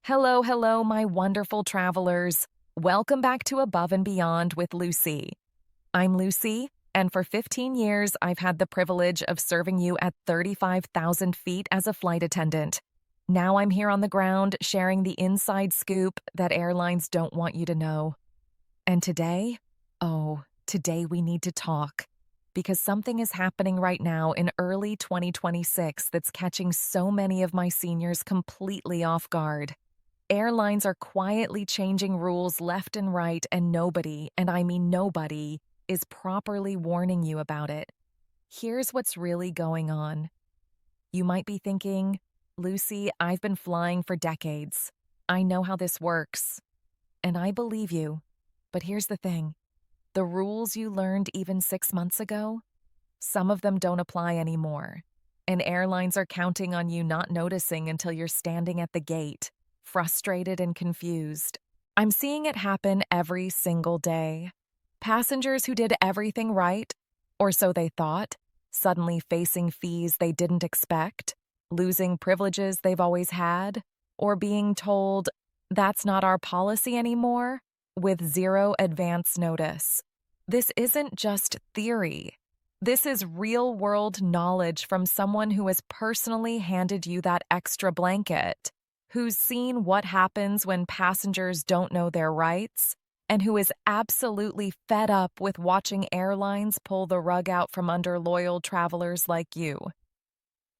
Hello, hello, my wonderful travelers. Welcome back to Above and Beyond with Lucy. I'm Lucy, and for 15 years, I've had the privilege of serving you at 35,000 feet as a flight attendant. Now I'm here on the ground sharing the inside scoop that airlines don't want you to know. And today, today we need to talk. Because something is happening right now in early 2026 that's catching so many of my seniors completely off guard. Airlines are quietly changing rules left and right, and nobody, and I mean nobody, is properly warning you about it. Here's what's really going on. You might be thinking, Lucy, I've been flying for decades. I know how this works. And I believe you. But here's the thing. The rules you learned even 6 months ago, some of them don't apply anymore. And airlines are counting on you not noticing until you're standing at the gate, frustrated and confused. I'm seeing it happen every single day. Passengers who did everything right, or so they thought, suddenly facing fees they didn't expect, losing privileges they've always had, or being told, that's not our policy anymore, with zero advance notice. This isn't just theory. This is real-world knowledge from someone who has personally handed you that extra blanket, who's seen what happens when passengers don't know their rights, and who is absolutely fed up with watching airlines pull the rug out from under loyal travelers like you.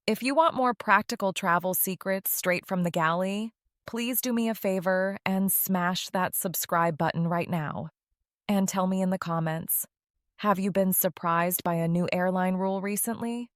If you want more practical travel secrets straight from the galley, please do me a favor and smash that subscribe button right now. And tell me in the comments, have you been surprised by a new airline rule recently?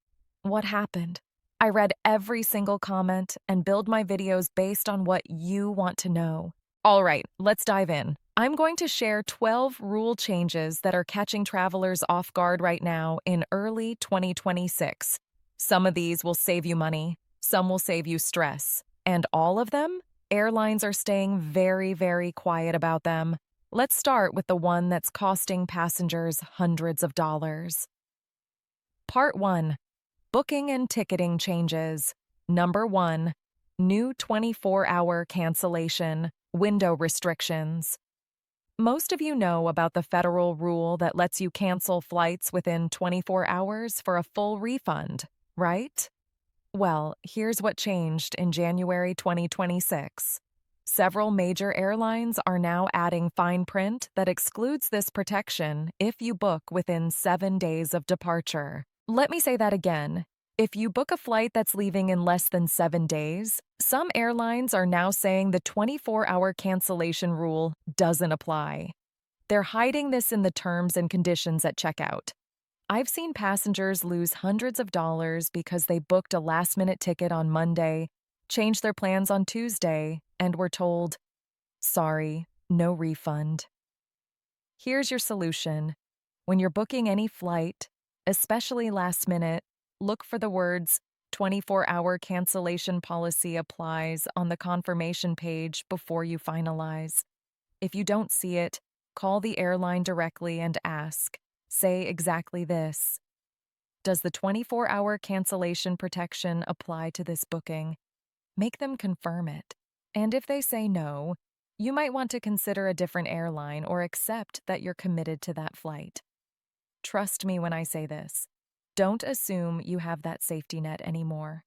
What happened? I read every single comment and build my videos based on what you want to know. All right, let's dive in. I'm going to share 12 rule changes that are catching travelers off guard right now in early 2026. Some of these will save you money, some will save you stress, and all of them, airlines are staying very, very quiet about them. Let's start with the one that's costing passengers hundreds of dollars. Part 1. Booking and ticketing changes. Number 1. New 24-hour cancellation, window restrictions. Most of you know about the federal rule that lets you cancel flights within 24 hours for a full refund, right? Well, here's what changed in January 2026. Several major airlines are now adding fine print that excludes this protection if you book within 7 days of departure. Let me say that again. If you book a flight that's leaving in less than 7 days, some airlines are now saying the 24-hour cancellation rule doesn't apply. They're hiding this in the terms and conditions at checkout. I've seen passengers lose hundreds of dollars because they booked a last-minute ticket on Monday, changed their plans on Tuesday, and were told, sorry, no refund. Here's your solution. When you're booking any flight, especially last minute, look for the words 24-hour cancellation policy applies on the confirmation page before you finalize. If you don't see it, call the airline directly and ask. Say exactly this. Does the 24-hour cancellation protection apply to this booking? Make them confirm it. And if they say no, you might want to consider a different airline or accept that you're committed to that flight. Trust me when I say this. Don't assume you have that safety net anymore.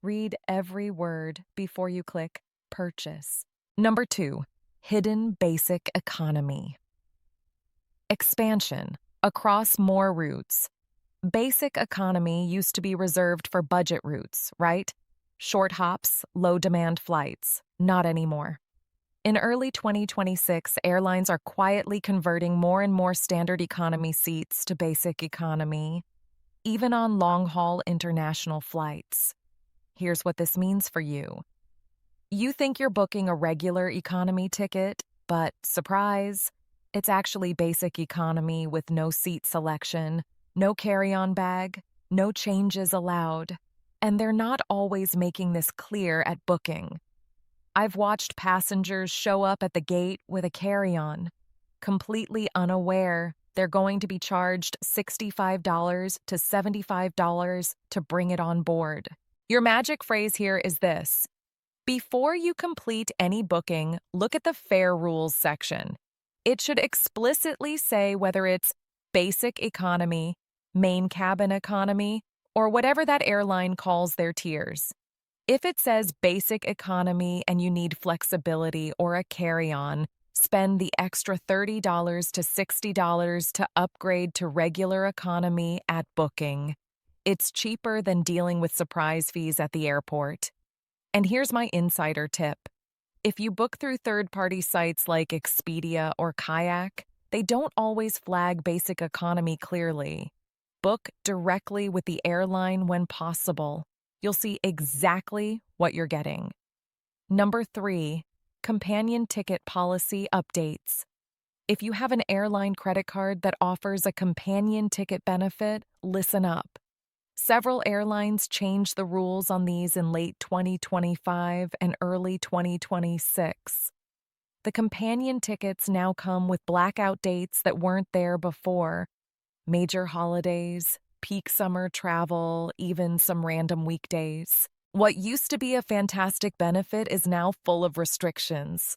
Read every word before you click purchase. Number 2, hidden basic economy. Expansion across more routes. Basic economy used to be reserved for budget routes, right? Short hops, low-demand flights. Not anymore. In early 2026, airlines are quietly converting more and more standard economy seats to basic economy, even on long-haul international flights. Here's what this means for you. You think you're booking a regular economy ticket, but surprise, it's actually basic economy with no seat selection, no carry-on bag, no changes allowed. And they're not always making this clear at booking. I've watched passengers show up at the gate with a carry-on, completely unaware they're going to be charged $65 to $75 to bring it on board. Your magic phrase here is this: Before you complete any booking, look at the fare rules section. It should explicitly say whether it's basic economy, main cabin economy, or whatever that airline calls their tiers. If it says basic economy and you need flexibility or a carry-on, spend the extra $30 to $60 to upgrade to regular economy at booking. It's cheaper than dealing with surprise fees at the airport. And here's my insider tip. If you book through third-party sites like Expedia or Kayak, they don't always flag basic economy clearly. Book directly with the airline when possible. You'll see exactly what you're getting. Number 3, companion ticket policy updates. If you have an airline credit card that offers a companion ticket benefit, listen up. Several airlines changed the rules on these in late 2025 and early 2026. The companion tickets now come with blackout dates that weren't there before. Major holidays, peak summer travel, even some random weekdays. What used to be a fantastic benefit is now full of restrictions.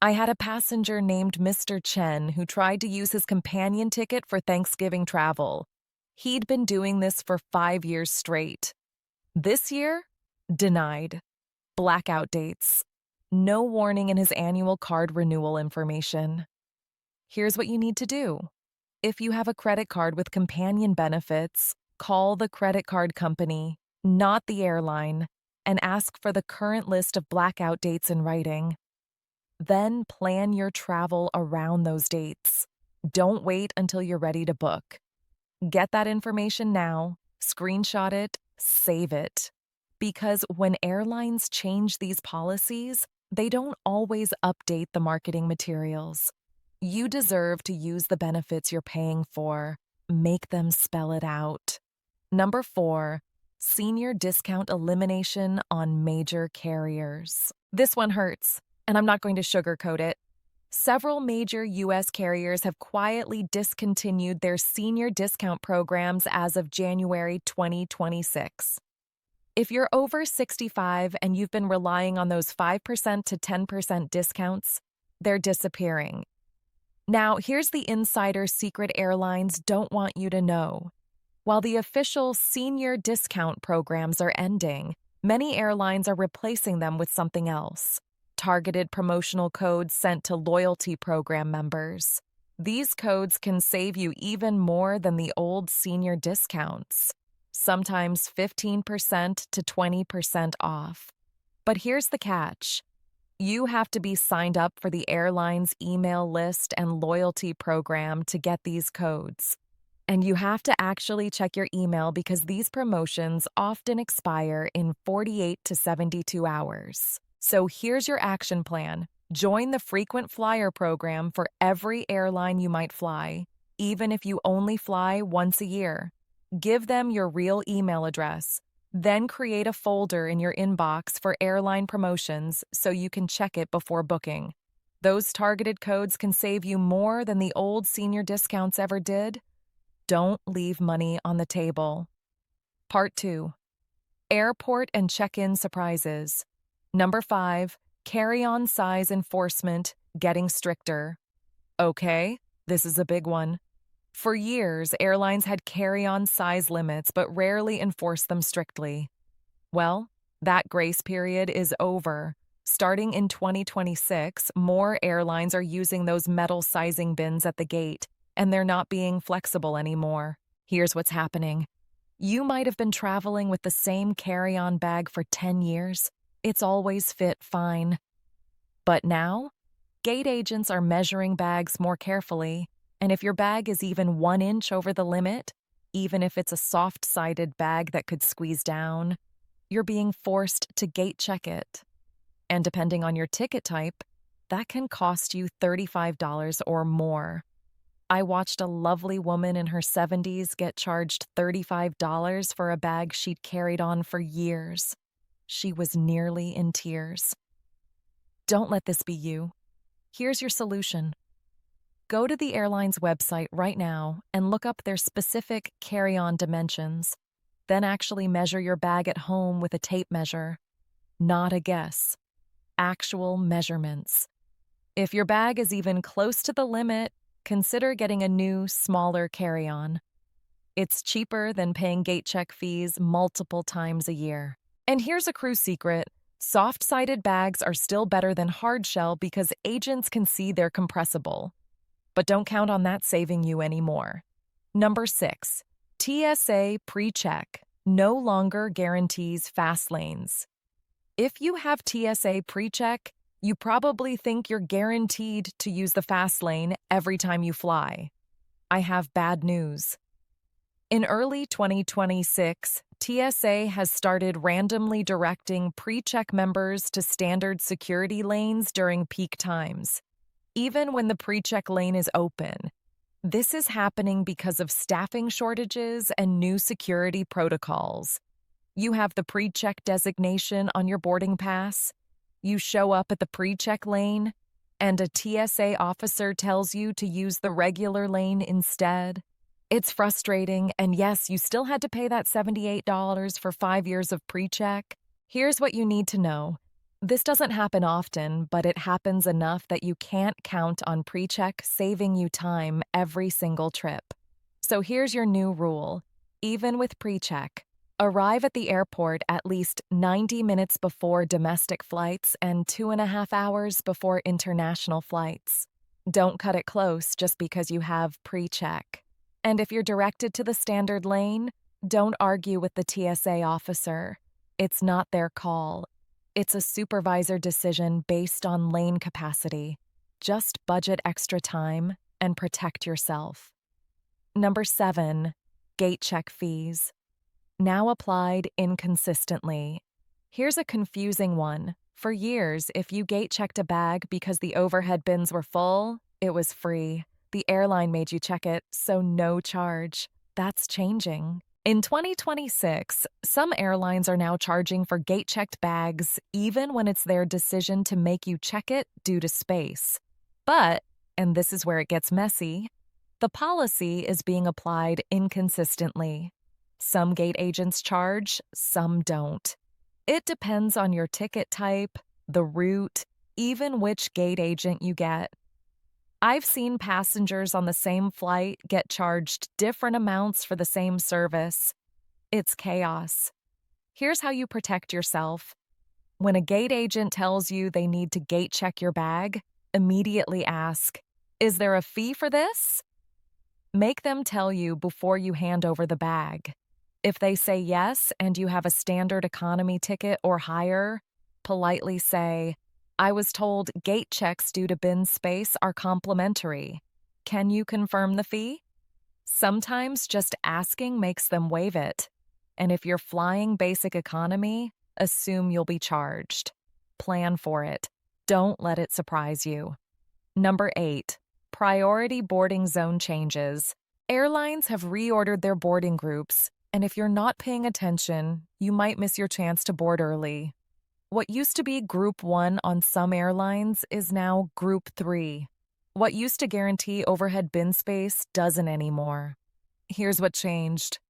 I had a passenger named Mr. Chen who tried to use his companion ticket for Thanksgiving travel. He'd been doing this for 5 years straight. This year, denied. Blackout dates. No warning in his annual card renewal information. Here's what you need to do. If you have a credit card with companion benefits, call the credit card company, not the airline, and ask for the current list of blackout dates in writing. Then plan your travel around those dates. Don't wait until you're ready to book. Get that information now, screenshot it, save it. Because when airlines change these policies, they don't always update the marketing materials. You deserve to use the benefits you're paying for. Make them spell it out. Number 4, senior discount elimination on major carriers. This one hurts, and I'm not going to sugarcoat it. Several major U.S. carriers have quietly discontinued their senior discount programs as of January 2026. If you're over 65 and you've been relying on those 5% to 10% discounts, they're disappearing. Now, here's the insider secret airlines don't want you to know. While the official senior discount programs are ending, many airlines are replacing them with something else. Targeted promotional codes sent to loyalty program members. These codes can save you even more than the old senior discounts, sometimes 15% to 20% off. But here's the catch. You have to be signed up for the airline's email list and loyalty program to get these codes. And you have to actually check your email because these promotions often expire in 48 to 72 hours. So here's your action plan. Join the frequent flyer program for every airline you might fly, even if you only fly once a year. Give them your real email address. Then create a folder in your inbox for airline promotions so you can check it before booking. Those targeted codes can save you more than the old senior discounts ever did. Don't leave money on the table. Part 2. Airport and check-in surprises. Number 5, carry-on size enforcement getting stricter. Okay, this is a big one. For years, airlines had carry-on size limits but rarely enforced them strictly. Well, that grace period is over. Starting in 2026, more airlines are using those metal sizing bins at the gate, and they're not being flexible anymore. Here's what's happening. You might have been traveling with the same carry-on bag for 10 years. It's always fit fine. But now, gate agents are measuring bags more carefully, and if your bag is even 1 inch over the limit, even if it's a soft-sided bag that could squeeze down, you're being forced to gate check it. And depending on your ticket type, that can cost you $35 or more. I watched a lovely woman in her 70s get charged $35 for a bag she'd carried on for years. She was nearly in tears. Don't let this be you. Here's your solution. Go to the airline's website right now and look up their specific carry-on dimensions. Then actually measure your bag at home with a tape measure. Not a guess. actual measurements. If your bag is even close to the limit, consider getting a new, smaller carry-on. It's cheaper than paying gate check fees multiple times a year. And here's a cruise secret. Soft-sided bags are still better than hard-shell because agents can see they're compressible. But don't count on that saving you anymore. Number 6. TSA PreCheck no longer guarantees fast lanes. If you have TSA PreCheck, you probably think you're guaranteed to use the fast lane every time you fly. I have bad news. In early 2026, TSA has started randomly directing PreCheck members to standard security lanes during peak times, even when the PreCheck lane is open. This is happening because of staffing shortages and new security protocols. You have the PreCheck designation on your boarding pass. You show up at the PreCheck lane, and a TSA officer tells you to use the regular lane instead. It's frustrating, and yes, you still had to pay that $78 for 5 years of PreCheck. Here's what you need to know. This doesn't happen often, but it happens enough that you can't count on PreCheck saving you time every single trip. So here's your new rule. Even with PreCheck, arrive at the airport at least 90 minutes before domestic flights and 2.5 hours before international flights. Don't cut it close just because you have PreCheck. And if you're directed to the standard lane, don't argue with the TSA officer. It's not their call. It's a supervisor decision based on lane capacity. Just budget extra time and protect yourself. Number 7, gate check fees. Now applied inconsistently. Here's a confusing one. For years, if you gate checked a bag because the overhead bins were full, it was free. The airline made you check it, so no charge. That's changing. In 2026, some airlines are now charging for gate-checked bags even when it's their decision to make you check it due to space. But, and this is where it gets messy, the policy is being applied inconsistently. Some gate agents charge, some don't. It depends on your ticket type, the route, even which gate agent you get. I've seen passengers on the same flight get charged different amounts for the same service. It's chaos. Here's how you protect yourself. When a gate agent tells you they need to gate check your bag, immediately ask, "Is there a fee for this?" Make them tell you before you hand over the bag. If they say yes and you have a standard economy ticket or higher, politely say, "I was told gate checks due to bin space are complimentary. Can you confirm the fee?" Sometimes just asking makes them waive it. And if you're flying basic economy, assume you'll be charged. Plan for it. Don't let it surprise you. Number 8, priority boarding zone changes. Airlines have reordered their boarding groups, and if you're not paying attention, you might miss your chance to board early. What used to be Group 1 on some airlines is now Group 3. What used to guarantee overhead bin space doesn't anymore. Here's what changed.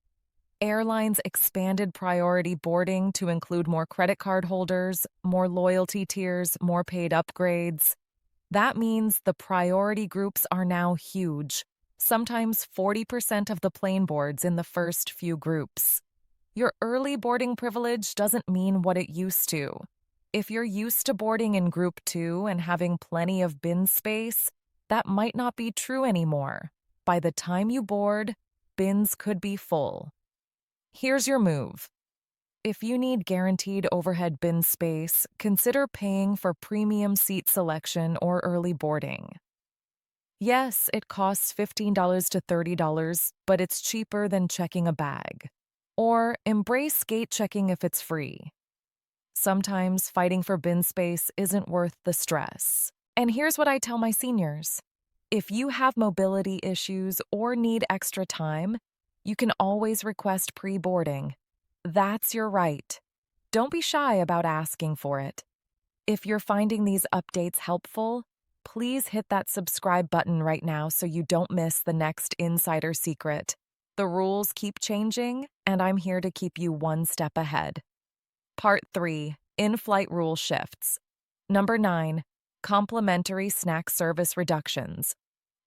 Airlines expanded priority boarding to include more credit card holders, more loyalty tiers, more paid upgrades. That means the priority groups are now huge, sometimes 40% of the plane boards in the first few groups. Your early boarding privilege doesn't mean what it used to. If you're used to boarding in Group 2 and having plenty of bin space, that might not be true anymore. By the time you board, bins could be full. Here's your move. If you need guaranteed overhead bin space, consider paying for premium seat selection or early boarding. Yes, it costs $15 to $30, but it's cheaper than checking a bag. Or embrace gate checking if it's free. Sometimes fighting for bin space isn't worth the stress. And here's what I tell my seniors. If you have mobility issues or need extra time, you can always request pre-boarding. That's your right. Don't be shy about asking for it. If you're finding these updates helpful, please hit that subscribe button right now so you don't miss the next insider secret. The rules keep changing, and I'm here to keep you one step ahead. Part 3. In-flight rule shifts. Number 9. Complimentary snack service reductions.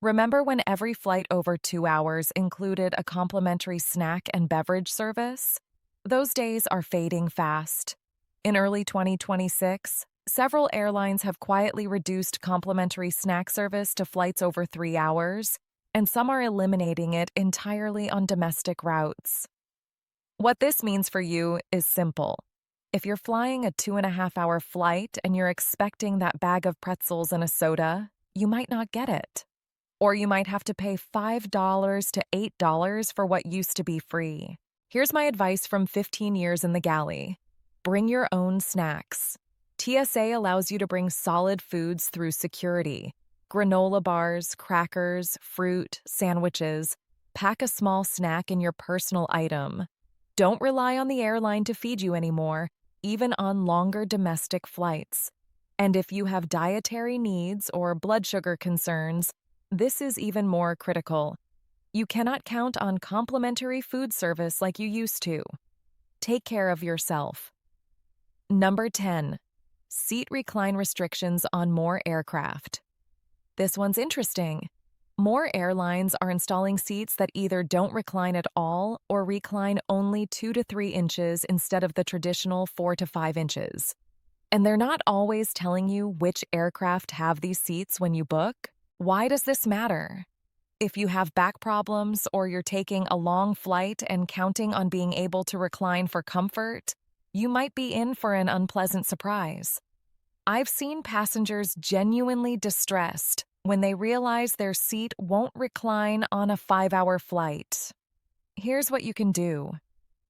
Remember when every flight over 2 hours included a complimentary snack and beverage service? Those days are fading fast. In early 2026, several airlines have quietly reduced complimentary snack service to flights over 3 hours, and some are eliminating it entirely on domestic routes. What this means for you is simple. If you're flying a 2.5 hour flight and you're expecting that bag of pretzels and a soda, you might not get it. Or you might have to pay $5 to $8 for what used to be free. Here's my advice from 15 years in the galley. Bring your own snacks. TSA allows you to bring solid foods through security. Granola bars, crackers, fruit, sandwiches. Pack a small snack in your personal item. Don't rely on the airline to feed you anymore, even on longer domestic flights. And if you have dietary needs or blood sugar concerns, this is even more critical. You cannot count on complimentary food service like you used to. Take care of yourself. Number 10. Seat recline restrictions on more aircraft. This one's interesting. More airlines are installing seats that either don't recline at all or recline only 2 to 3 inches instead of the traditional 4 to 5 inches. And they're not always telling you which aircraft have these seats when you book. Why does this matter? If you have back problems or you're taking a long flight and counting on being able to recline for comfort, you might be in for an unpleasant surprise. I've seen passengers genuinely distressed when they realize their seat won't recline on a 5-hour flight. Here's what you can do.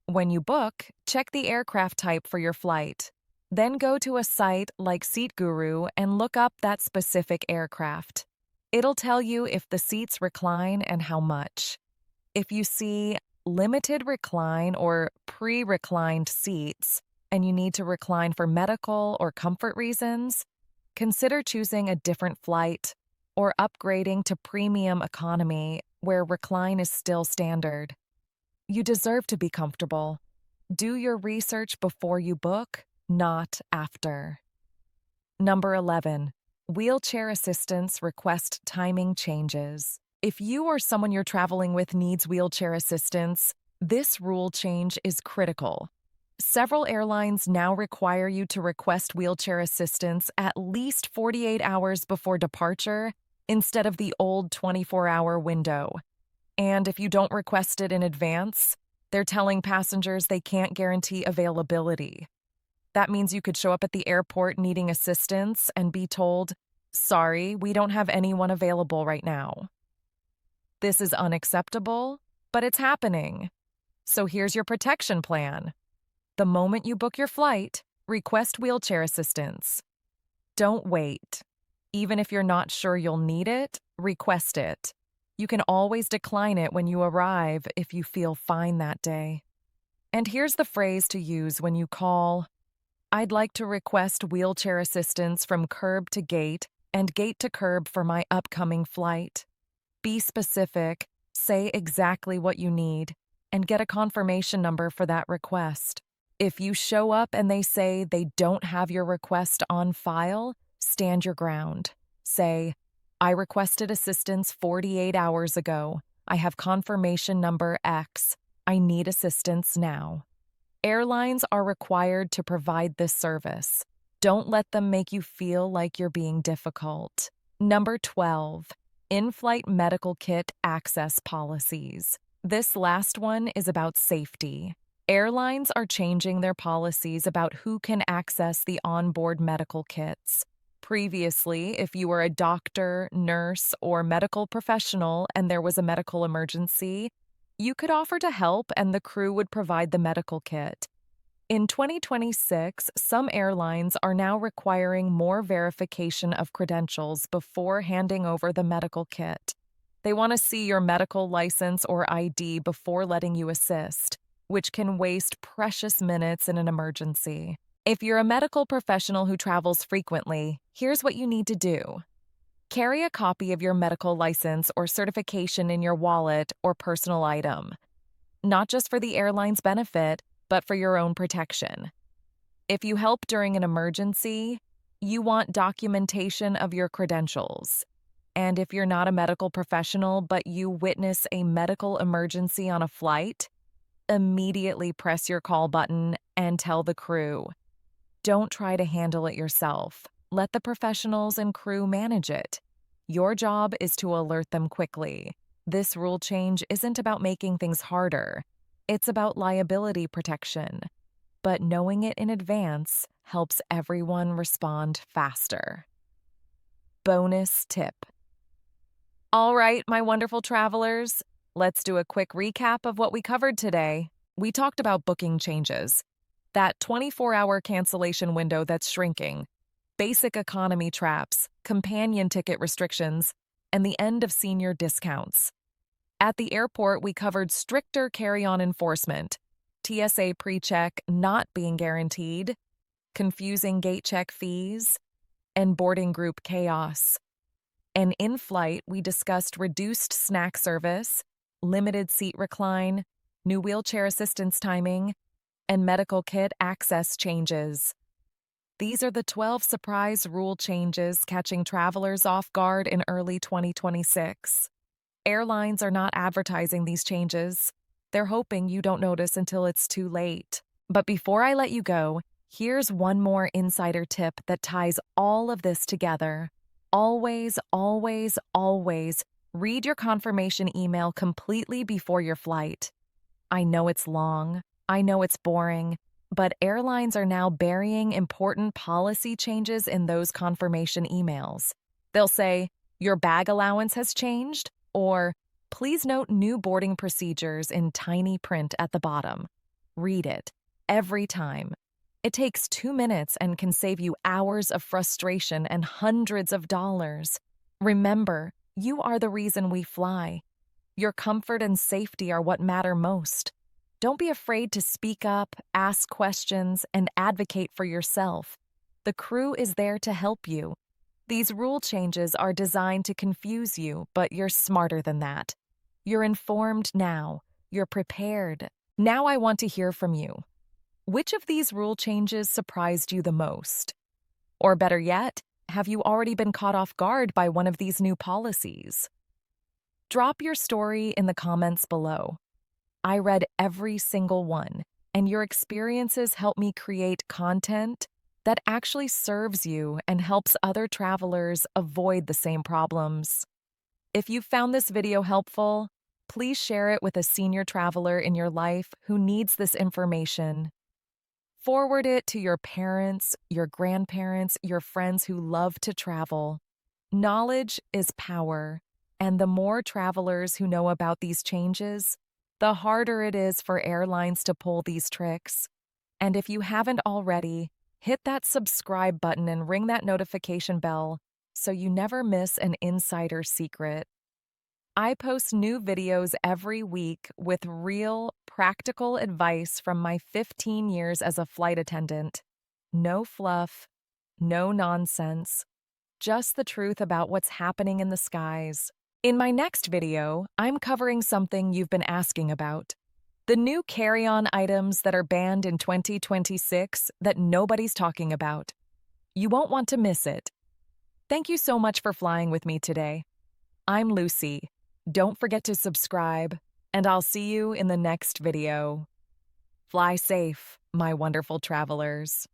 When you book, check the aircraft type for your flight. Then go to a site like Seat Guru and look up that specific aircraft. It'll tell you if the seats recline and how much. If you see limited recline or pre-reclined seats, and you need to recline for medical or comfort reasons, consider choosing a different flight or upgrading to premium economy where recline is still standard. You deserve to be comfortable. Do your research before you book, not after. Number 11. Wheelchair assistance request timing changes. If you or someone you're traveling with needs wheelchair assistance, this rule change is critical. Several airlines now require you to request wheelchair assistance at least 48 hours before departure instead of the old 24-hour window. And if you don't request it in advance, they're telling passengers they can't guarantee availability. That means you could show up at the airport needing assistance and be told, "Sorry, we don't have anyone available right now." This is unacceptable, but it's happening. So here's your protection plan. The moment you book your flight, request wheelchair assistance. Don't wait. Even if you're not sure you'll need it, request it. You can always decline it when you arrive if you feel fine that day. And here's the phrase to use when you call, "I'd like to request wheelchair assistance from curb to gate and gate to curb for my upcoming flight." Be specific, say exactly what you need, and get a confirmation number for that request. If you show up and they say they don't have your request on file, stand your ground. Say, "I requested assistance 48 hours ago. I have confirmation number X. I need assistance now." Airlines are required to provide this service. Don't let them make you feel like you're being difficult. Number 12. In-flight medical kit access policies. This last one is about safety. Airlines are changing their policies about who can access the onboard medical kits. Previously, if you were a doctor, nurse, or medical professional and there was a medical emergency, you could offer to help and the crew would provide the medical kit. In 2026, some airlines are now requiring more verification of credentials before handing over the medical kit. They want to see your medical license or ID before letting you assist, which can waste precious minutes in an emergency. If you're a medical professional who travels frequently, here's what you need to do. Carry a copy of your medical license or certification in your wallet or personal item, not just for the airline's benefit, but for your own protection. If you help during an emergency, You want documentation of your credentials. And if you're not a medical professional but you witness a medical emergency on a flight, immediately press your call button and tell the crew. Don't try to handle it yourself. Let the professionals and crew manage it. Your job is to alert them quickly. This rule change isn't about making things harder. It's about liability protection. But knowing it in advance helps everyone respond faster. Bonus tip. All right, my wonderful travelers, let's do a quick recap of what we covered today. We talked about booking changes, that 24-hour cancellation window that's shrinking, basic economy traps, companion ticket restrictions, and the end of senior discounts. At the airport, we covered stricter carry-on enforcement, TSA pre-check not being guaranteed, confusing gate check fees, and boarding group chaos. And in flight, we discussed reduced snack service, limited seat recline, new wheelchair assistance timing, and medical kit access changes. These are the 12 surprise rule changes catching travelers off guard in early 2026. Airlines are not advertising these changes. They're hoping you don't notice until it's too late. But before I let you go, here's one more insider tip that ties all of this together. Always, always, always read your confirmation email completely before your flight. I know it's long, I know it's boring, but airlines are now burying important policy changes in those confirmation emails. They'll say, "Your bag allowance has changed," or "Please note new boarding procedures" in tiny print at the bottom. Read it every time. It takes 2 minutes and can save you hours of frustration and hundreds of dollars. Remember, you are the reason we fly. Your comfort and safety are what matter most. Don't be afraid to speak up, ask questions, and advocate for yourself. The crew is there to help you. These rule changes are designed to confuse you, but you're smarter than that. You're informed now. You're prepared. Now I want to hear from you. Which of these rule changes surprised you the most? Or better yet, have you already been caught off guard by one of these new policies? Drop your story in the comments below. I read every single one, and your experiences help me create content that actually serves you and helps other travelers avoid the same problems. If you found this video helpful, please share it with a senior traveler in your life who needs this information. Forward it to your parents, your grandparents, your friends who love to travel. Knowledge is power, and the more travelers who know about these changes, the harder it is for airlines to pull these tricks. And if you haven't already, hit that subscribe button and ring that notification bell so you never miss an insider secret. I post new videos every week with real, practical advice from my 15 years as a flight attendant. No fluff, no nonsense, just the truth about what's happening in the skies. In my next video, I'm covering something you've been asking about. The new carry-on items that are banned in 2026 that nobody's talking about. You won't want to miss it. Thank you so much for flying with me today. I'm Lucy. Don't forget to subscribe, and I'll see you in the next video. Fly safe, my wonderful travelers.